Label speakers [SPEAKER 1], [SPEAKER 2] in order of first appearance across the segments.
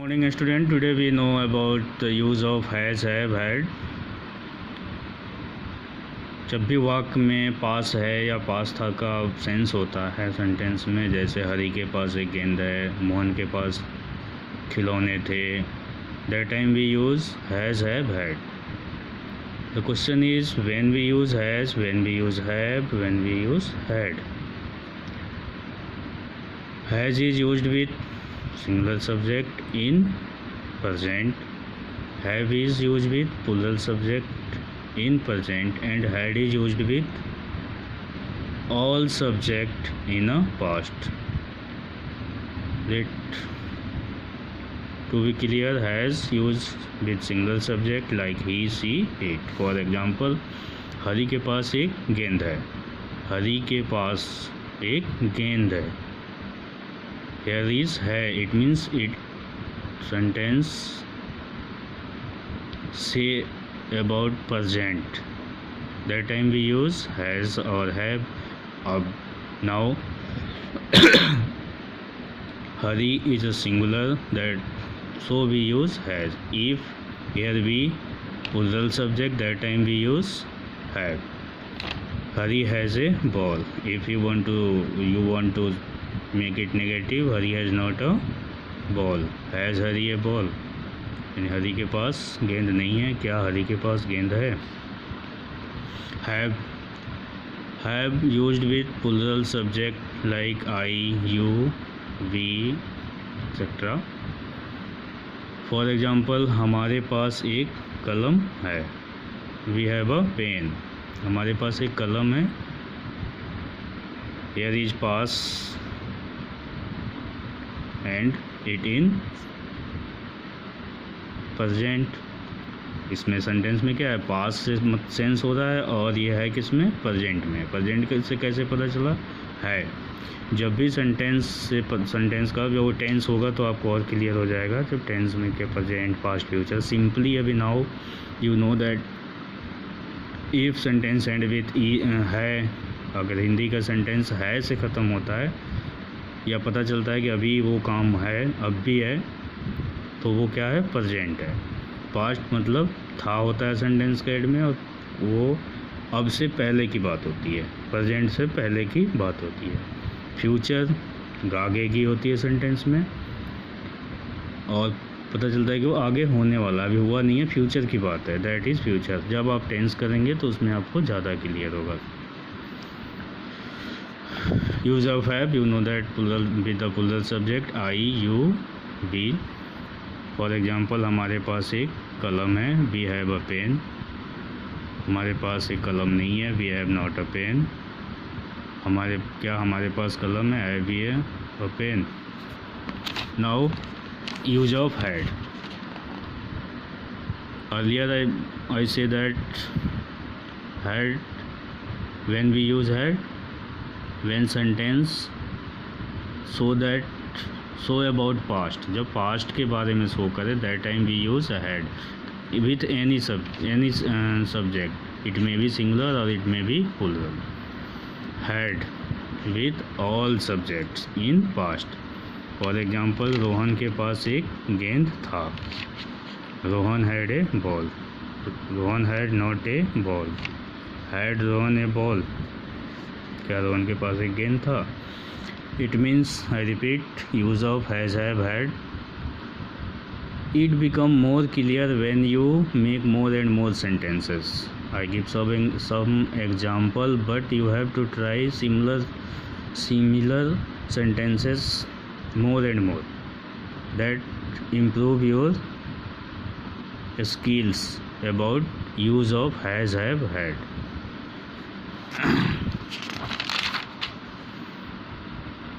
[SPEAKER 1] Morning student, today we know about the use of has, have, had. जब भी वाक्य में पास है या पास था का सेंस होता है सेंटेंस में, जैसे हरी के पास एक गेंद है, मोहन के पास खिलौने थे, that time we use has, have, had. The question is when we use has, when we use have, when we use had. Has is used with singular subject in present, have is used with plural subject in present, and had is used with all subject in a past. To be clear, has used with singular subject like he, she, it. For example, हरी के पास एक गेंद है, हरी के पास एक गेंद है. Here is है, it means it sentence say about present. That time we use has or have. Now Hari is a singular, that so we use has. If here we plural subject, that time we use have. Hari has a ball. If you want to make it negative, Hari has not a ball. Has Hari A ball, यानी हरी के पास गेंद नहीं है. क्या हरी के पास गेंद है? Have used with plural subject like I, you, we etcetera. For example, हमारे पास एक कलम है. We have a pen. हमारे पास एक कलम है. Here is pass and it in present. इसमें सेंटेंस में क्या है? पास से सेंस हो रहा है, और ये है किसमें? प्रेजेंट में. प्रेजेंट से कैसे पता चला? है. जब भी सेंटेंस का जो टेंस होगा तो आपको और क्लियर हो जाएगा. जब टेंस में क्या? Present, past, future. सिंपली अभी now you know that if sentence and with है, अगर हिंदी का सेंटेंस है से ख़त्म होता है, या पता चलता है कि अभी वो काम है, अब भी है, तो वो क्या है? प्रेजेंट है. पास्ट मतलब था होता है सेंटेंस के एंड में, और वो अब से पहले की बात होती है. प्रेजेंट से पहले की बात होती है. फ्यूचर आगे की होती है सेंटेंस में, और पता चलता है कि वो आगे होने वाला, अभी हुआ नहीं है, फ्यूचर की बात है. That is future. जब आप टेंस करेंगे तो उसमें आपको ज़्यादा क्लियर होगा. Use of have, you know that plural with the plural subject I, you, we. For example, हमारे पास एक कलम है. We have a pen. हमारे पास एक कलम नहीं है. We have not a pen. हमारे पास कलम है? I have a pen. Now use of had. Earlier I say that had, when we use had, when sentence so about past, जब past के बारे में शो करे, that time we use had with any subject. It may be singular or it may be plural. Had with all subjects in past. For example, Rohan के पास एक गेंद था. Rohan had a ball. Rohan had not a ball. Had Rohan a ball. क्या रोहन के पास एक गेंद था? It means, I repeat, use of has, have, had. It become more clear when you make more and more sentences. I give some example, but you have to try similar sentences more and more. That improve your skills about use of has, have, had.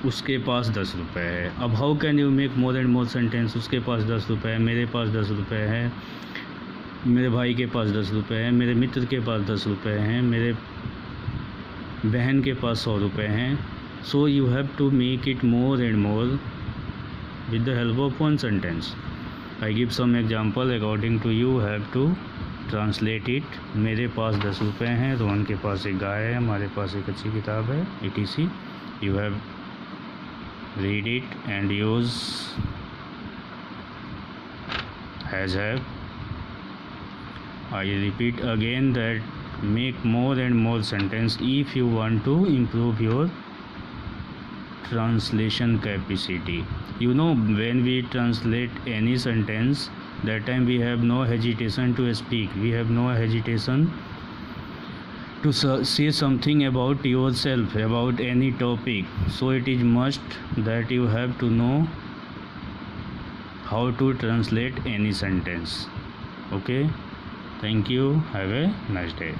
[SPEAKER 1] उसके पास 10 रुपये है. अब how can you make more and more sentence? उसके पास 10 रुपये है, मेरे पास 10 रुपये है, मेरे भाई के पास 10 रुपये है, मेरे मित्र के पास 10 रुपये हैं, मेरे बहन के पास 100 रुपये हैं. So you have to make it more and more with the help of one sentence. I give some example. According to you have to translate it. मेरे पास 10 रुपये हैं, रोहन के पास एक गाय है, हमारे पास एक अच्छी किताब है, etc. You have read it and use has, have. I repeat again that make more and more sentence if you want to improve your translation capacity. You know, when we translate any sentence, that time we have no hesitation to speak, we have no hesitation to say something about yourself, about any topic. So it is must that you have to know how to translate any sentence. Okay, thank you, have a nice day.